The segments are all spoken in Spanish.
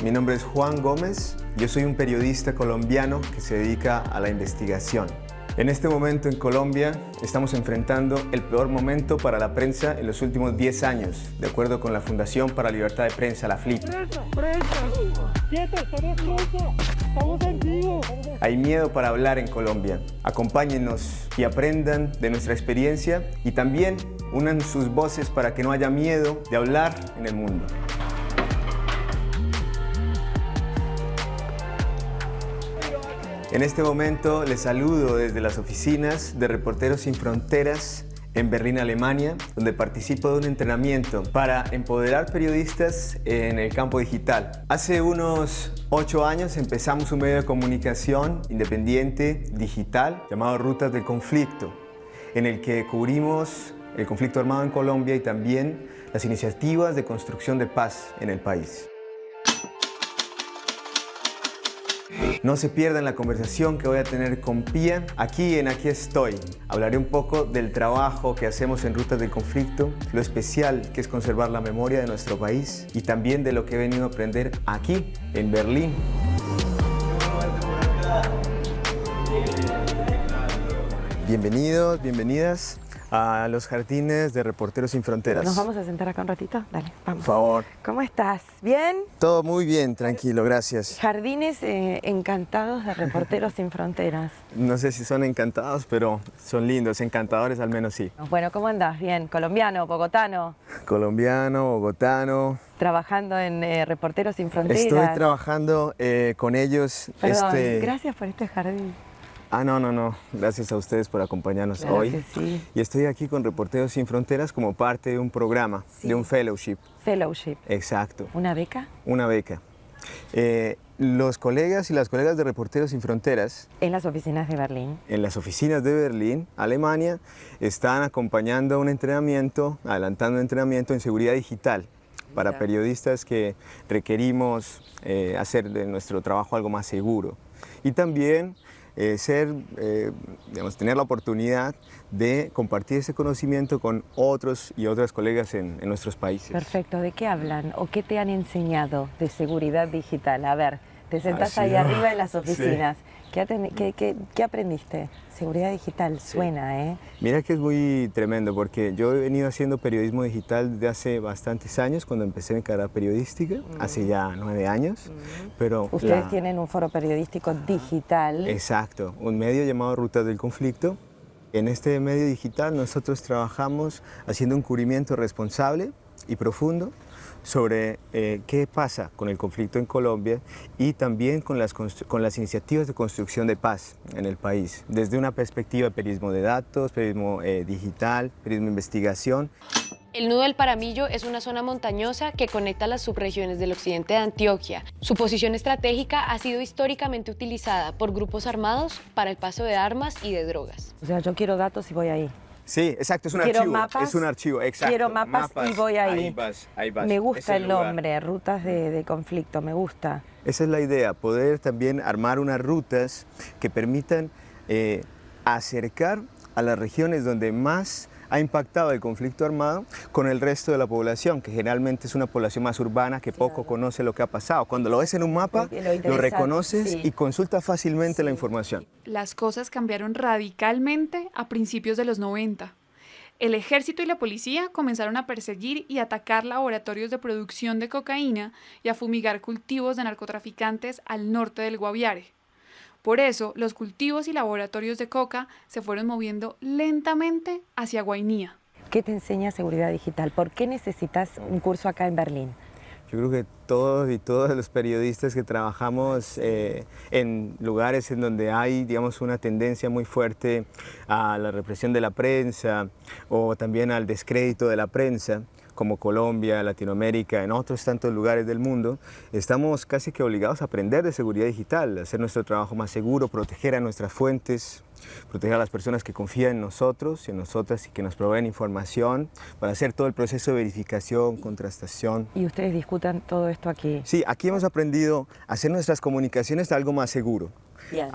mi nombre es Juan Gómez. Yo soy un periodista colombiano que se dedica a la investigación. En este momento en Colombia estamos enfrentando el peor momento para la prensa en los últimos 10 años, de acuerdo con la Fundación para la Libertad de Prensa, la FLIP. ¡Estamos en vivo! Hay miedo para hablar en Colombia. Acompáñennos y aprendan de nuestra experiencia y también unan sus voces para que no haya miedo de hablar en el mundo. En este momento les saludo desde las oficinas de Reporteros Sin Fronteras en Berlín, Alemania, donde participo de un entrenamiento para empoderar periodistas en el campo digital. Hace unos 8 años empezamos un medio de comunicación independiente, digital, llamado Rutas del Conflicto, en el que cubrimos el conflicto armado en Colombia y también las iniciativas de construcción de paz en el país. No se pierdan la conversación que voy a tener con Pía aquí en Aquí Estoy. Hablaré un poco del trabajo que hacemos en Rutas del Conflicto, lo especial que es conservar la memoria de nuestro país y también de lo que he venido a aprender aquí en Berlín. Bienvenidos, bienvenidas a los jardines de Reporteros Sin Fronteras. ¿Nos vamos a sentar acá un ratito? Dale, vamos. Por favor. ¿Cómo estás? ¿Bien? Todo muy bien, tranquilo, gracias. Jardines encantados de Reporteros Sin Fronteras. No sé si son encantados, pero son lindos, encantadores al menos sí. Bueno, ¿cómo andás? Bien, colombiano, bogotano. Colombiano, bogotano. Trabajando en Reporteros Sin Fronteras. Estoy trabajando con ellos. Perdón, gracias por este jardín. No. Gracias a ustedes por acompañarnos hoy. Que sí. Y estoy aquí con Reporteros Sin Fronteras como parte de un programa, de un fellowship. Fellowship. Exacto. ¿Una beca? Una beca. Los colegas y las colegas de Reporteros Sin Fronteras En las oficinas de Berlín. en las oficinas de Berlín, Alemania, están acompañando un entrenamiento, adelantando un entrenamiento en seguridad digital para periodistas que requerimos hacer de nuestro trabajo algo más seguro. Y también tener la oportunidad de compartir ese conocimiento con otros y otras colegas en nuestros países. Perfecto. ¿De qué hablan o qué te han enseñado de seguridad digital? A ver, te sentás ahí arriba en las oficinas. Sí. ¿Qué aprendiste? Seguridad digital, suena, ¿eh? Mira que es muy tremendo porque yo he venido haciendo periodismo digital desde hace bastantes años, cuando empecé mi carrera periodística, hace ya 9 años. Pero ustedes tienen un foro periodístico digital. Exacto, un medio llamado Rutas del Conflicto. En este medio digital nosotros trabajamos haciendo un cubrimiento responsable y profundo sobre qué pasa con el conflicto en Colombia y también con las iniciativas de construcción de paz en el país, desde una perspectiva de periodismo de datos, periodismo digital, periodismo de investigación. El Nudo del Paramillo es una zona montañosa que conecta las subregiones del occidente de Antioquia. Su posición estratégica ha sido históricamente utilizada por grupos armados para el paso de armas y de drogas. O sea, yo quiero datos y voy ahí. Sí, exacto, es un Quiero archivo. Mapas, es un archivo, exacto. Quiero mapas y voy ahí. Ahí vas. Me gusta el nombre, Rutas de Conflicto, me gusta. Esa es la idea, poder también armar unas rutas que permitan acercar a las regiones donde más ha impactado el conflicto armado con el resto de la población, que generalmente es una población más urbana que poco conoce lo que ha pasado. Cuando lo ves en un mapa, lo reconoces y consultas fácilmente la información. Las cosas cambiaron radicalmente a principios de los 90. El ejército y la policía comenzaron a perseguir y atacar laboratorios de producción de cocaína y a fumigar cultivos de narcotraficantes al norte del Guaviare. Por eso, los cultivos y laboratorios de coca se fueron moviendo lentamente hacia Guainía. ¿Qué te enseña seguridad digital? ¿Por qué necesitas un curso acá en Berlín? Yo creo que todos y todas los periodistas que trabajamos en lugares en donde hay, digamos, una tendencia muy fuerte a la represión de la prensa o también al descrédito de la prensa, como Colombia, Latinoamérica, en otros tantos lugares del mundo, estamos casi que obligados a aprender de seguridad digital, a hacer nuestro trabajo más seguro, proteger a nuestras fuentes, proteger a las personas que confían en nosotros y en nosotras y que nos proveen información para hacer todo el proceso de verificación, contrastación. ¿Y ustedes discutan todo esto aquí? Sí, aquí hemos aprendido a hacer nuestras comunicaciones algo más seguro. Bien.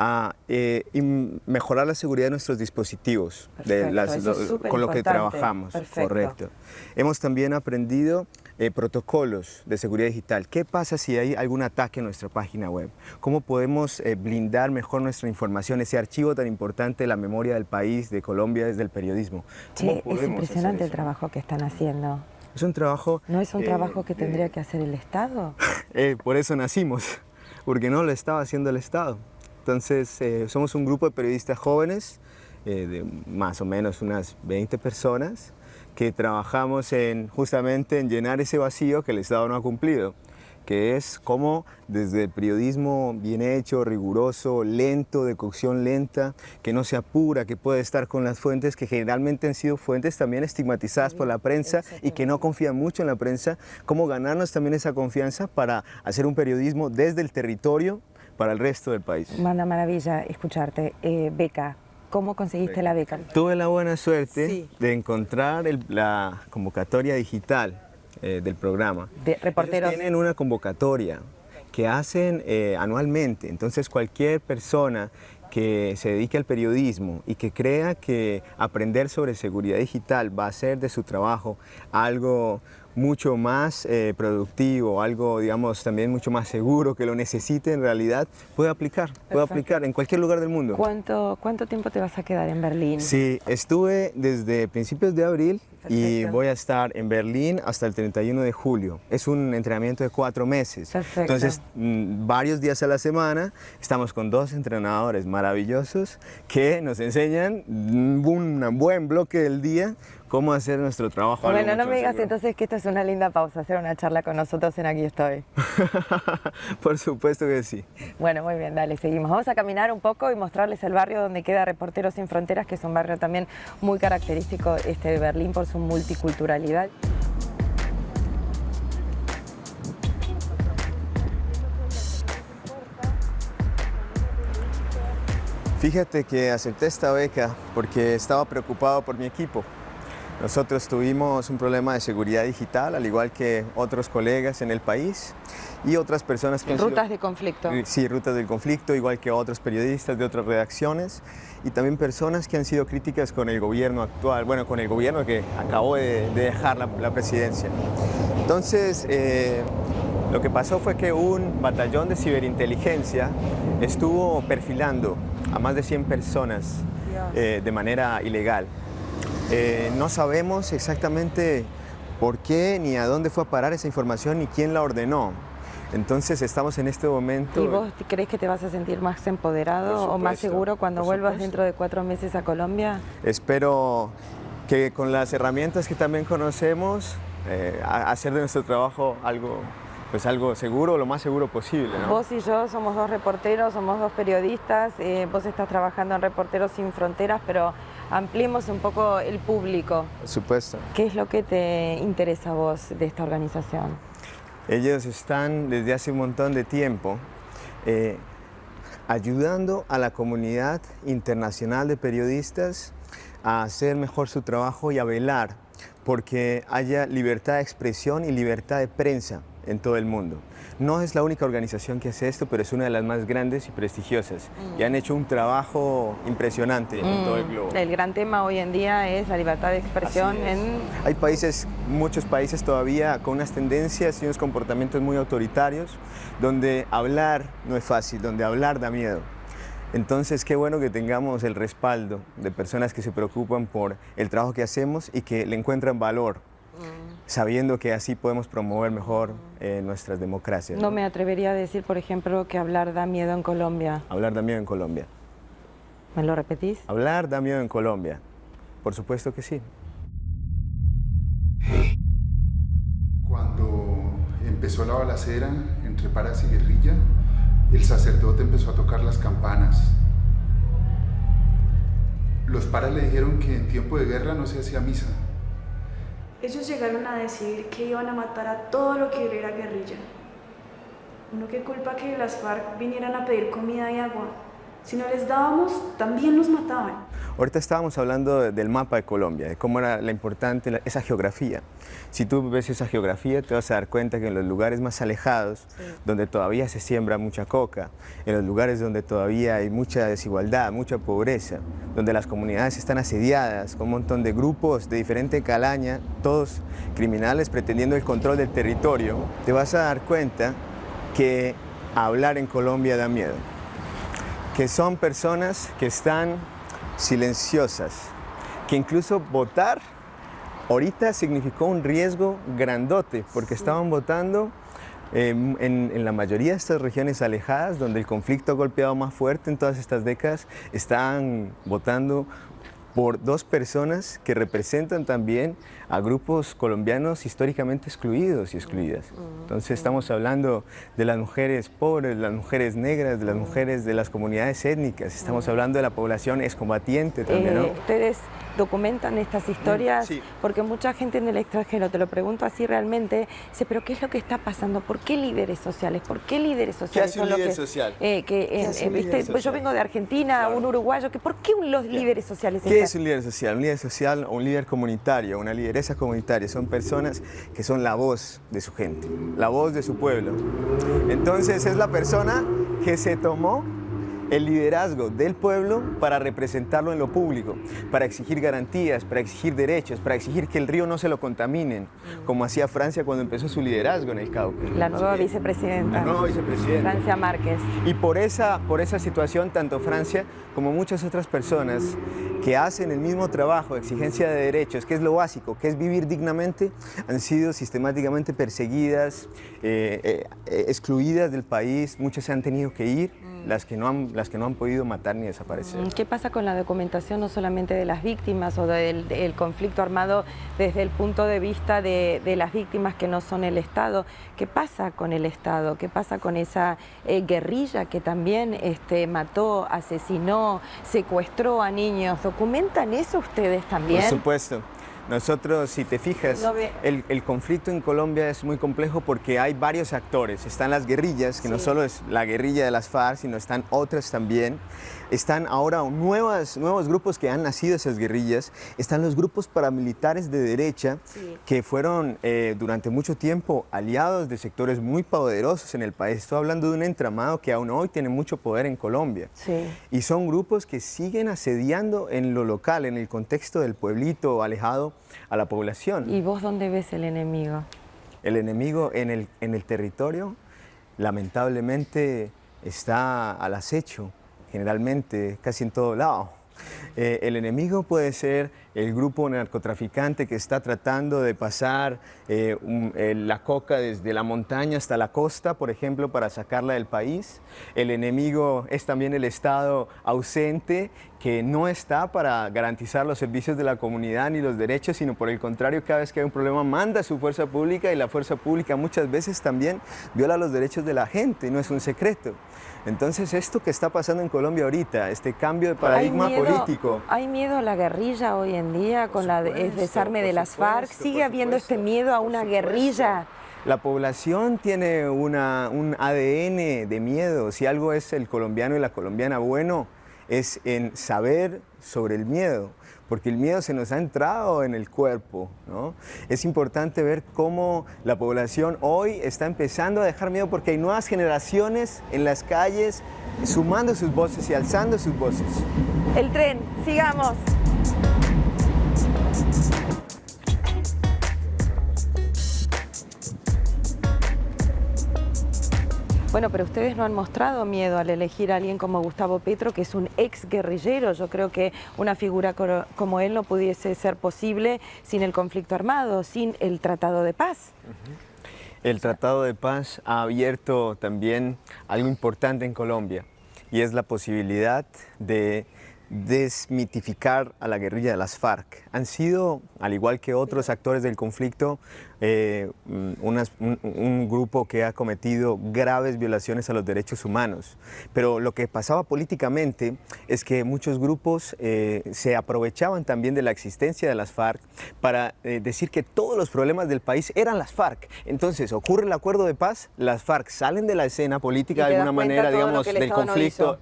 Y mejorar la seguridad de nuestros dispositivos, Perfecto, eso es con lo que superimportante. trabajamos. Perfecto. Correcto. Hemos también aprendido protocolos de seguridad digital. ¿Qué pasa si hay algún ataque en nuestra página web? ¿Cómo podemos blindar mejor nuestra información, ese archivo tan importante de la memoria del país, de Colombia, desde el periodismo? ¿Cómo Che, es podemos impresionante hacer el eso? trabajo que están haciendo. Es un trabajo... ¿No es un trabajo que tendría que hacer el Estado? Por eso nacimos, porque no lo estaba haciendo el Estado. Entonces, somos un grupo de periodistas jóvenes, de más o menos unas 20 personas, que trabajamos justamente en llenar ese vacío que el Estado no ha cumplido, que es cómo desde el periodismo bien hecho, riguroso, lento, de cocción lenta, que no se apura, que puede estar con las fuentes que generalmente han sido fuentes también estigmatizadas por la prensa y que no confían mucho en la prensa, cómo ganarnos también esa confianza para hacer un periodismo desde el territorio para el resto del país. Una maravilla escucharte. Beca, ¿cómo conseguiste la beca? Tuve la buena suerte Sí. de encontrar la convocatoria digital del programa. De reporteros. Ellos tienen una convocatoria que hacen anualmente, entonces cualquier persona que se dedique al periodismo y que crea que aprender sobre seguridad digital va a hacer de su trabajo algo mucho más productivo, algo, digamos, también mucho más seguro, que lo necesite en realidad, puede aplicar en cualquier lugar del mundo. ¿Cuánto tiempo te vas a quedar en Berlín? Sí, estuve desde principios de abril y Perfecto. voy a estar en Berlín hasta el 31 de julio. Es un entrenamiento de 4 meses. Perfecto. Entonces, varios días a la semana estamos con 2 entrenadores maravillosos que nos enseñan un buen bloque del día cómo hacer nuestro trabajo. algo Bueno, no mucho me digas seguro. entonces que esto es una linda pausa, hacer una charla con nosotros en Aquí Estoy. Por supuesto que sí. Bueno, muy bien, dale, seguimos. Vamos a caminar un poco y mostrarles el barrio donde queda Reporteros Sin Fronteras, que es un barrio también muy característico de Berlín por su multiculturalidad. Fíjate que acepté esta beca porque estaba preocupado por mi equipo. Nosotros tuvimos un problema de seguridad digital, al igual que otros colegas en el país y otras personas que han Rutas sido... de conflicto. Sí, rutas del conflicto, igual que otros periodistas de otras redacciones y también personas que han sido críticas con el gobierno actual, bueno, con el gobierno que acabó de dejar la presidencia. Entonces, lo que pasó fue que un batallón de ciberinteligencia estuvo perfilando a más de 100 personas de manera ilegal. No sabemos exactamente por qué ni a dónde fue a parar esa información ni quién la ordenó. Entonces estamos en este momento... ¿Y vos crees que te vas a sentir más empoderado Por o más supuesto, seguro cuando por vuelvas supuesto. dentro de 4 meses a Colombia? Espero que con las herramientas que también conocemos, hacer de nuestro trabajo algo seguro, lo más seguro posible, ¿no? Vos y yo somos 2 reporteros, somos 2 periodistas, vos estás trabajando en Reporteros Sin Fronteras, pero ampliemos un poco el público. Por supuesto. ¿Qué es lo que te interesa a vos de esta organización? Ellos están desde hace un montón de tiempo ayudando a la comunidad internacional de periodistas a hacer mejor su trabajo y a velar porque haya libertad de expresión y libertad de prensa en todo el mundo. No es la única organización que hace esto, pero es una de las más grandes y prestigiosas. Y han hecho un trabajo impresionante en todo el globo. El gran tema hoy en día es la libertad de expresión Así es. en... Hay muchos países todavía con unas tendencias y unos comportamientos muy autoritarios, donde hablar no es fácil, donde hablar da miedo. Entonces, qué bueno que tengamos el respaldo de personas que se preocupan por el trabajo que hacemos y que le encuentran valor, sabiendo que así podemos promover mejor nuestras democracias. No me atrevería a decir, por ejemplo, que hablar da miedo en Colombia. Hablar da miedo en Colombia. ¿Me lo repetís? Hablar da miedo en Colombia. Por supuesto que sí. Cuando empezó la balacera entre paras y guerrilla, el sacerdote empezó a tocar las campanas. Los paras le dijeron que en tiempo de guerra no se hacía misa. Ellos llegaron a decir que iban a matar a todo lo que era guerrilla. Uno qué culpa que las FARC vinieran a pedir comida y agua. Si no les dábamos, también nos mataban. Ahorita estábamos hablando del mapa de Colombia, de cómo era esa geografía. Si tú ves esa geografía, te vas a dar cuenta que en los lugares más alejados, donde todavía se siembra mucha coca, en los lugares donde todavía hay mucha desigualdad, mucha pobreza, donde las comunidades están asediadas con un montón de grupos de diferente calaña, todos criminales pretendiendo el control del territorio, te vas a dar cuenta que hablar en Colombia da miedo, que son personas que están silenciosas, que incluso votar ahorita significó un riesgo grandote, porque estaban votando en la mayoría de estas regiones alejadas, donde el conflicto ha golpeado más fuerte en todas estas décadas, están votando por dos personas que representan también a grupos colombianos históricamente excluidos y excluidas. Entonces estamos hablando de las mujeres pobres, de las mujeres negras, de las mujeres de las comunidades étnicas, estamos hablando de la población excombatiente también, ¿no? Ustedes documentan estas historias, sí, porque mucha gente en el extranjero, te lo pregunto así realmente, dice, pero ¿qué es lo que está pasando? ¿Por qué líderes sociales? ¿Por qué líderes sociales? ¿Qué hace un líder social? ¿Viste? Pues yo vengo de Argentina, Claro. un uruguayo, ¿por qué los líderes sociales ¿Qué es un líder social? Un líder social o un líder comunitario, una lideresa comunitaria, son personas que son la voz de su gente, la voz de su pueblo. Entonces es la persona que se tomó el liderazgo del pueblo para representarlo en lo público, para exigir garantías, para exigir derechos, para exigir que el río no se lo contaminen, como hacía Francia cuando empezó su liderazgo en el Cauca. La nueva vicepresidenta. La nueva vicepresidenta. Francia Márquez. Y por esa situación, tanto Francia como muchas otras personas que hacen el mismo trabajo de exigencia de derechos, que es lo básico, que es vivir dignamente, han sido sistemáticamente perseguidas, excluidas del país, muchas se han tenido que ir, las que no han podido matar ni desaparecer. ¿Qué pasa con la documentación no solamente de las víctimas o del conflicto armado desde el punto de vista de las víctimas que no son el Estado? ¿Qué pasa con el Estado? ¿Qué pasa con esa guerrilla que también mató, asesinó, secuestró a niños? ¿Documentan eso ustedes también? Por supuesto. Nosotros, si te fijas, el conflicto en Colombia es muy complejo porque hay varios actores. Están las guerrillas, que no solo es la guerrilla de las FARC, sino están otras también. Están ahora nuevos grupos que han nacido esas guerrillas. Están los grupos paramilitares de derecha que fueron durante mucho tiempo aliados de sectores muy poderosos en el país. Estoy hablando de un entramado que aún hoy tiene mucho poder en Colombia. Sí. Y son grupos que siguen asediando en lo local, en el contexto del pueblito alejado a la población. ¿Y vos dónde ves el enemigo? El enemigo en el territorio, lamentablemente, está al acecho, generalmente, casi en todo lado. El enemigo puede ser el grupo narcotraficante que está tratando de pasar la coca desde la montaña hasta la costa, por ejemplo, para sacarla del país. El enemigo es también el Estado ausente, que no está para garantizar los servicios de la comunidad ni los derechos, sino por el contrario, cada vez que hay un problema manda su fuerza pública, y la fuerza pública muchas veces también viola los derechos de la gente, no es un secreto. Entonces, esto que está pasando en Colombia ahorita, este cambio de paradigma político. ¿Hay miedo a la guerrilla hoy en día con el desarme de las FARC? ¿Sigue habiendo este miedo a una guerrilla? La población tiene un ADN de miedo. Si algo es el colombiano y la colombiana bueno, es en saber sobre el miedo, porque el miedo se nos ha entrado en el cuerpo, ¿no? Es importante ver cómo la población hoy está empezando a dejar miedo, porque hay nuevas generaciones en las calles sumando sus voces y alzando sus voces. El tren, sigamos. Bueno, pero ustedes no han mostrado miedo al elegir a alguien como Gustavo Petro, que es un ex guerrillero. Yo creo que una figura como él no pudiese ser posible sin el conflicto armado, sin el Tratado de Paz. El Tratado de Paz ha abierto también algo importante en Colombia, y es la posibilidad de desmitificar a la guerrilla de las FARC. Han sido, al igual que otros actores del conflicto, un grupo que ha cometido graves violaciones a los derechos humanos. Pero lo que pasaba políticamente es que muchos grupos se aprovechaban también de la existencia de las FARC para decir que todos los problemas del país eran las FARC. Entonces ocurre el acuerdo de paz, las FARC salen de la escena política de alguna manera, digamos, del conflicto,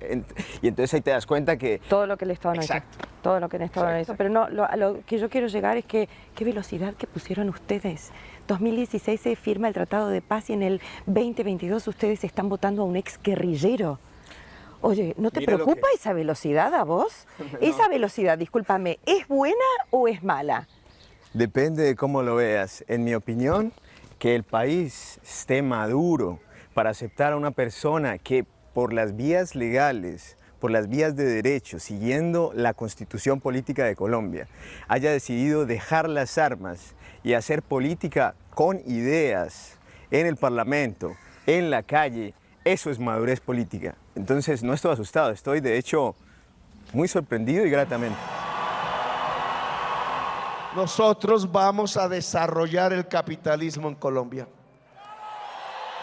y entonces ahí te das cuenta que todo lo que el Estado no hizo. Exacto. Todo lo que el Estado no hizo. Pero no, a lo que yo quiero llegar es que qué velocidad que pusieron ustedes. 2016 se firma el Tratado de Paz y en el 2022 ustedes están votando a un ex guerrillero. Oye, ¿no te preocupa esa velocidad a vos? No. Esa velocidad, discúlpame, ¿es buena o es mala? Depende de cómo lo veas. En mi opinión, que el país esté maduro para aceptar a una persona que por las vías legales, por las vías de derecho, siguiendo la Constitución Política de Colombia, haya decidido dejar las armas y hacer política con ideas en el Parlamento, en la calle, eso es madurez política. Entonces no estoy asustado, estoy de hecho muy sorprendido y gratamente. Nosotros vamos a desarrollar el capitalismo en Colombia.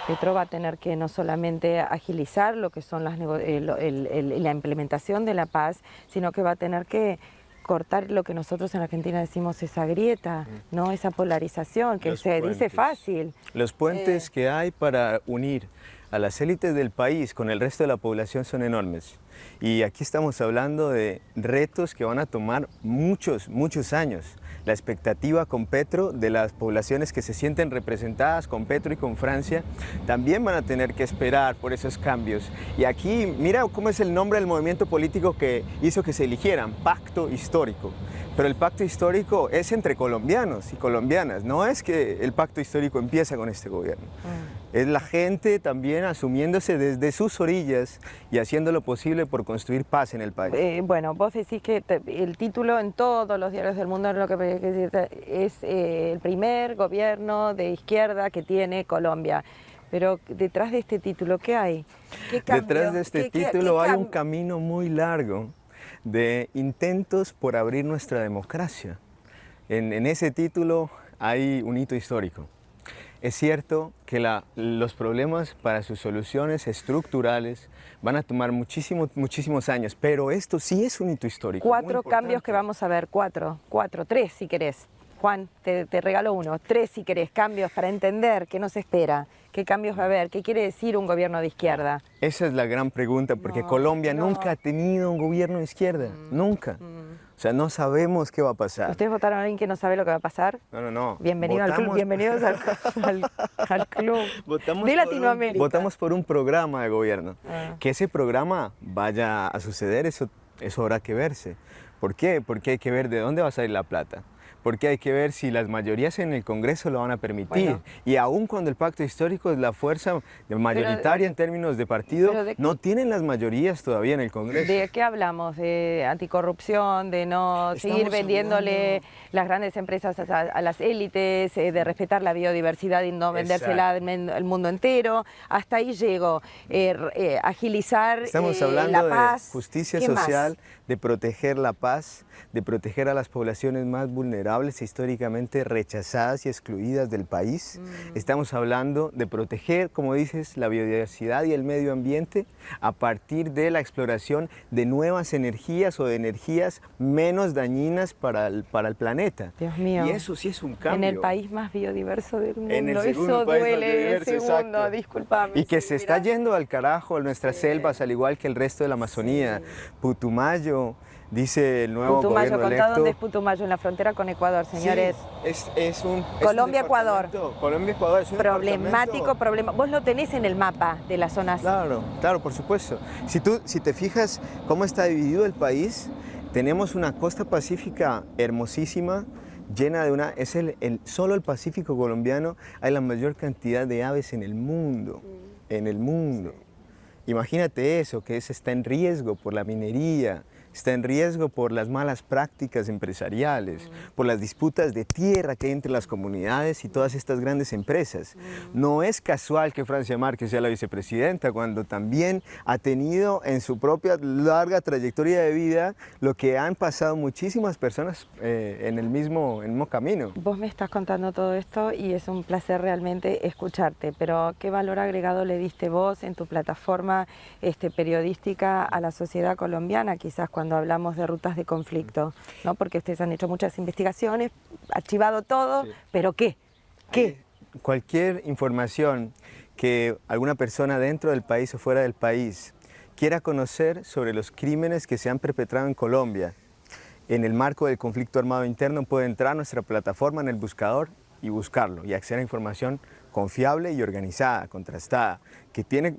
Petro va a tener que no solamente agilizar lo que son la implementación de la paz, sino que va a tener que cortar lo que nosotros en Argentina decimos esa grieta, ¿no? Esa polarización que se dice fácil. Los puentes que hay para unir a las élites del país con el resto de la población son enormes. Y aquí estamos hablando de retos que van a tomar muchos años. La expectativa con Petro de las poblaciones que se sienten representadas con Petro y con Francia también van a tener que esperar por esos cambios. Y aquí, mira cómo es el nombre del movimiento político que hizo que se eligieran, Pacto Histórico. Pero el pacto histórico es entre colombianos y colombianas, no es que el pacto histórico empieza con este gobierno. Es la gente también asumiéndose desde sus orillas y haciendo lo posible por construir paz en el país. Bueno, vos decís que el título en todos los diarios del mundo es el primer gobierno de izquierda que tiene Colombia. Pero detrás de este título, ¿qué hay? ¿Qué cambio? Detrás de este título hay un camino muy largo de intentos por abrir nuestra democracia. En ese título hay un hito histórico. Es cierto que los problemas para sus soluciones estructurales van a tomar muchísimos años, pero esto sí es un hito histórico. 4 cambios que vamos a ver, 3 si querés. Juan, te regalo uno, 3 si querés, cambios para entender qué nos espera, qué cambios va a haber, qué quiere decir un gobierno de izquierda. Esa es la gran pregunta, porque Colombia nunca ha tenido un gobierno de izquierda, nunca. O sea, no sabemos qué va a pasar. ¿Ustedes votaron a alguien que no sabe lo que va a pasar? No. Bienvenido al club, bienvenidos al club de Latinoamérica. Votamos por un programa de gobierno. Que ese programa vaya a suceder, eso habrá que verse. ¿Por qué? Porque hay que ver de dónde va a salir la plata. Porque hay que ver si las mayorías en el Congreso lo van a permitir. Bueno. Y aún cuando el pacto histórico es la fuerza mayoritaria en términos de partido, no tienen las mayorías todavía en el Congreso. ¿De qué hablamos? ¿De anticorrupción? ¿De no seguir vendiéndole las grandes empresas a las élites? ¿De respetar la biodiversidad y no vendérsela al mundo entero? Hasta ahí llego. Agilizar Estamos hablando la paz. De justicia social, de proteger la paz, de proteger a las poblaciones más vulnerables históricamente rechazadas y excluidas del país. Estamos hablando de proteger, como dices, la biodiversidad y el medio ambiente a partir de la exploración de nuevas energías o de energías menos dañinas para el planeta. Dios mío. Y eso sí es un cambio. En el país más biodiverso del mundo. En el segundo eso país duele, más biodiverso, el segundo, exacto. Discúlpame. Y que se está yendo al carajo nuestras selvas, al igual que el resto de la Amazonía. Putumayo, dice el nuevo Putumayo, gobierno contá electo. dónde es Putumayo, en la frontera con Ecuador, señores. Sí, es un Colombia-Ecuador. Colombia-Ecuador es un problemático problema. Vos lo tenés en el mapa de las zonas. Claro, por supuesto. Si te fijas cómo está dividido el país, tenemos una costa pacífica hermosísima, llena de solo el Pacífico colombiano hay la mayor cantidad de aves en el mundo. Imagínate eso, que está en riesgo por la minería, está en riesgo por las malas prácticas empresariales, por las disputas de tierra que hay entre las comunidades y todas estas grandes empresas. No es casual que Francia Márquez sea la vicepresidenta, cuando también ha tenido en su propia larga trayectoria de vida lo que han pasado muchísimas personas en el mismo camino. Vos me estás contando todo esto y es un placer realmente escucharte, pero ¿qué valor agregado le diste vos en tu plataforma periodística a la sociedad colombiana, quizás cuando hablamos de rutas de conflicto, ¿no? Porque ustedes han hecho muchas investigaciones, archivado todo, pero ¿qué? Cualquier información que alguna persona dentro del país o fuera del país quiera conocer sobre los crímenes que se han perpetrado en Colombia en el marco del conflicto armado interno, puede entrar a nuestra plataforma en el buscador y buscarlo y acceder a información confiable y organizada, contrastada, que tiene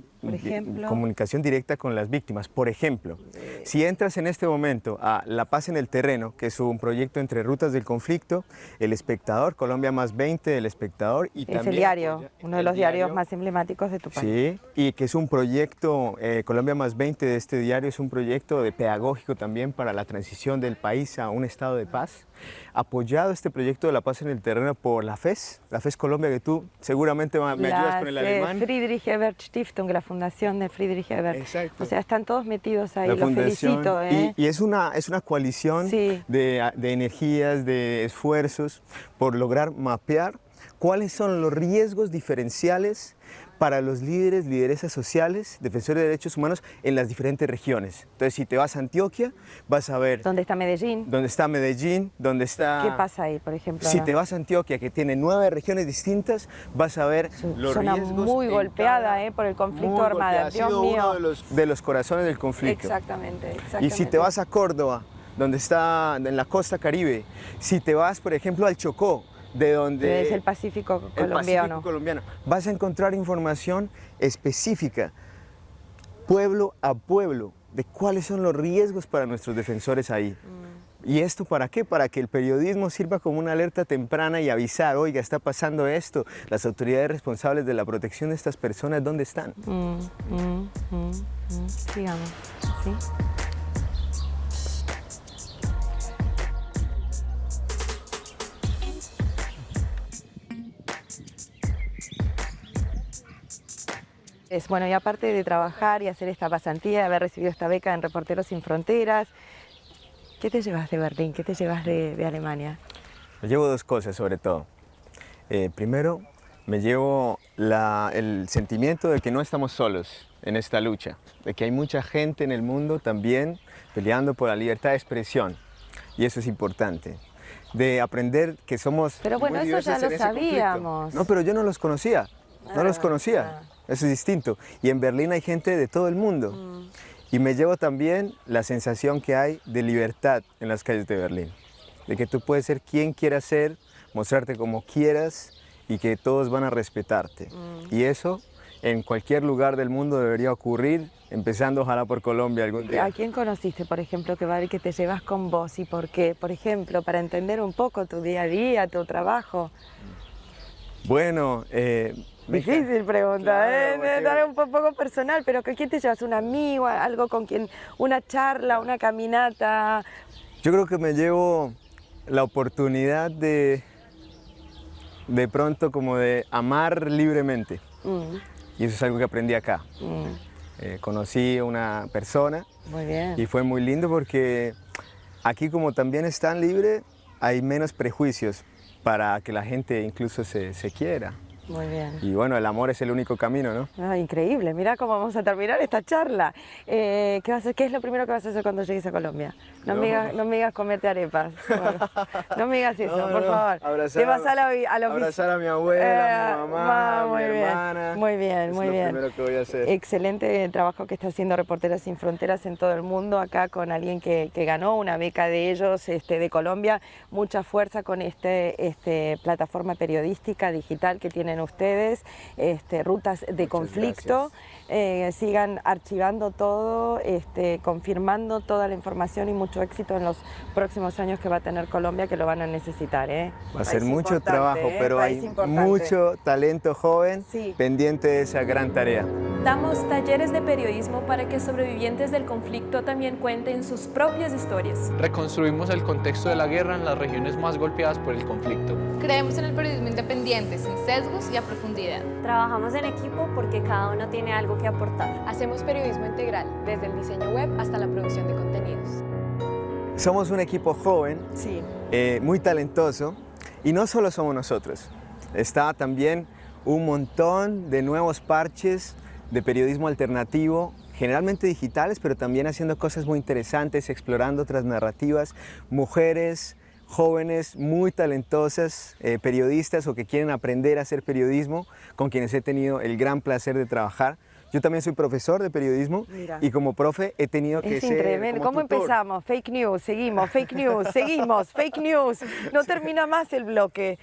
comunicación directa con las víctimas. Por ejemplo, si entras en este momento a La Paz en el Terreno, que es un proyecto entre Rutas del Conflicto, El Espectador, Colombia más 20, El Espectador y también... Es el diario, uno de los diarios más emblemáticos de tu país. Sí, y que es un proyecto, Colombia más 20 de este diario es un proyecto pedagógico también para la transición del país a un estado de paz, apoyado este proyecto de La Paz en el Terreno por la FES Colombia, que tú seguramente me ayudas con el alemán. Friedrich Ebert Stiftung, la fundación de Friedrich Ebert. Exacto. O sea, están todos metidos ahí, La los fundación, felicito. y es una coalición Sí. de energías, de esfuerzos por lograr mapear cuáles son los riesgos diferenciales para los líderes, lideresas sociales, defensores de derechos humanos en las diferentes regiones. Entonces, si te vas a Antioquia, vas a ver... ¿Dónde está Medellín? ¿Dónde está Medellín? ¿Dónde está...? ¿Qué pasa ahí, por ejemplo? Si te vas a Antioquia, que tiene 9 regiones distintas, vas a ver los zona riesgos... muy golpeada por el conflicto armado. Ha sido uno de los corazones del conflicto. Exactamente. Y si te vas a Córdoba, donde está en la costa Caribe, si te vas, por ejemplo, al Chocó, de donde es el Pacífico colombiano. Vas a encontrar información específica, pueblo a pueblo, de cuáles son los riesgos para nuestros defensores ahí. ¿Y esto para qué? Para que el periodismo sirva como una alerta temprana y avisar, oiga, está pasando esto, las autoridades responsables de la protección de estas personas, ¿dónde están? Sigamos, ¿sí? Bueno, y aparte de trabajar y hacer esta pasantía, de haber recibido esta beca en Reporteros Sin Fronteras, ¿qué te llevas de Berlín? ¿Qué te llevas de Alemania? Me llevo 2 cosas sobre todo. Primero, me llevo el sentimiento de que no estamos solos en esta lucha, de que hay mucha gente en el mundo también peleando por la libertad de expresión, y eso es importante. De aprender que somos Pero bueno, muy eso ya diversos lo en ese sabíamos. conflicto. No, pero yo no los conocía, no los conocía. Eso es distinto. Y en Berlín hay gente de todo el mundo. Y me llevo también la sensación que hay de libertad en las calles de Berlín. De que tú puedes ser quien quieras ser, mostrarte como quieras y que todos van a respetarte. Y eso en cualquier lugar del mundo debería ocurrir, empezando ojalá por Colombia algún día. ¿A quién conociste, por ejemplo, que te llevas con vos y por qué? Por ejemplo, para entender un poco tu día a día, tu trabajo. Bueno, difícil pregunta, claro, Dale un poco personal, pero ¿quién te llevas? ¿Un amigo? ¿Algo con quien? ¿Una charla? ¿Una caminata? Yo creo que me llevo la oportunidad de pronto como de amar libremente. Y eso es algo que aprendí acá. Conocí a una persona. Muy bien. Y fue muy lindo porque aquí, como también es tan libre, hay menos prejuicios para que la gente incluso se quiera. Muy bien. Y bueno, el amor es el único camino, ¿no? Ah, increíble, mira cómo vamos a terminar esta charla. ¿Qué es lo primero que vas a hacer cuando llegues a Colombia? No me digas comerte arepas. Bueno, no me digas eso, por favor. Abrazar, te vas a la abrazar a mi abuela, a mi mamá, a mi hermana. Muy bien, muy bien. Es lo primero que voy a hacer. Excelente trabajo que está haciendo Reporteras Sin Fronteras en todo el mundo, acá con alguien que ganó una beca de ellos, de Colombia. Mucha fuerza con plataforma periodística digital que tienen ustedes, Rutas de Conflicto. Sigan archivando todo, confirmando toda la información y mucho éxito en los próximos años que va a tener Colombia, que lo van a necesitar. Va a ser mucho trabajo, pero hay mucho talento joven pendiente de esa gran tarea. Damos talleres de periodismo para que sobrevivientes del conflicto también cuenten sus propias historias. Reconstruimos el contexto de la guerra en las regiones más golpeadas por el conflicto. Creemos en el periodismo independiente, sin sesgos y a profundidad. Trabajamos en equipo porque cada uno tiene algo que aportar. Hacemos periodismo integral, desde el diseño web hasta la producción de contenidos. Somos un equipo joven, muy talentoso, y no solo somos nosotros. Está también un montón de nuevos parches de periodismo alternativo, generalmente digitales, pero también haciendo cosas muy interesantes, explorando otras narrativas, mujeres, jóvenes muy talentosas, periodistas o que quieren aprender a hacer periodismo, con quienes he tenido el gran placer de trabajar. Yo también soy profesor de periodismo. Mira. Y como profe he tenido que ser tremendo. como ¿Cómo tutor. empezamos? Fake news, seguimos, fake news, seguimos, fake news. No termina más el bloque.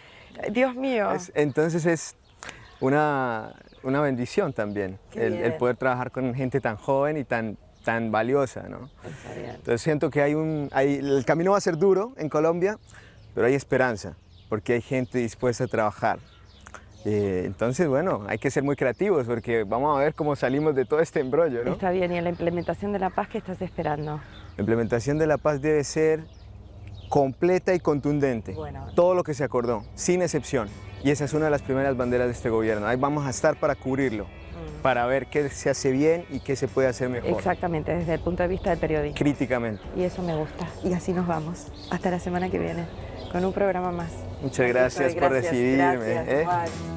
Dios mío. Entonces es una bendición también el poder trabajar con gente tan joven y tan valiosa, ¿no? Entonces siento que el camino va a ser duro en Colombia, pero hay esperanza, porque hay gente dispuesta a trabajar. Entonces, bueno, hay que ser muy creativos, porque vamos a ver cómo salimos de todo este embrollo, ¿no? Está bien, ¿y en la implementación de la paz qué estás esperando? La implementación de la paz debe ser completa y contundente. Bueno. Todo lo que se acordó, sin excepción. Y esa es una de las primeras banderas de este gobierno. Ahí vamos a estar para cubrirlo, para ver qué se hace bien y qué se puede hacer mejor. Exactamente, desde el punto de vista del periodismo. Críticamente. Y eso me gusta. Y así nos vamos. Hasta la semana que viene, con un programa más. Muchas gracias por recibirme. Gracias, Juan.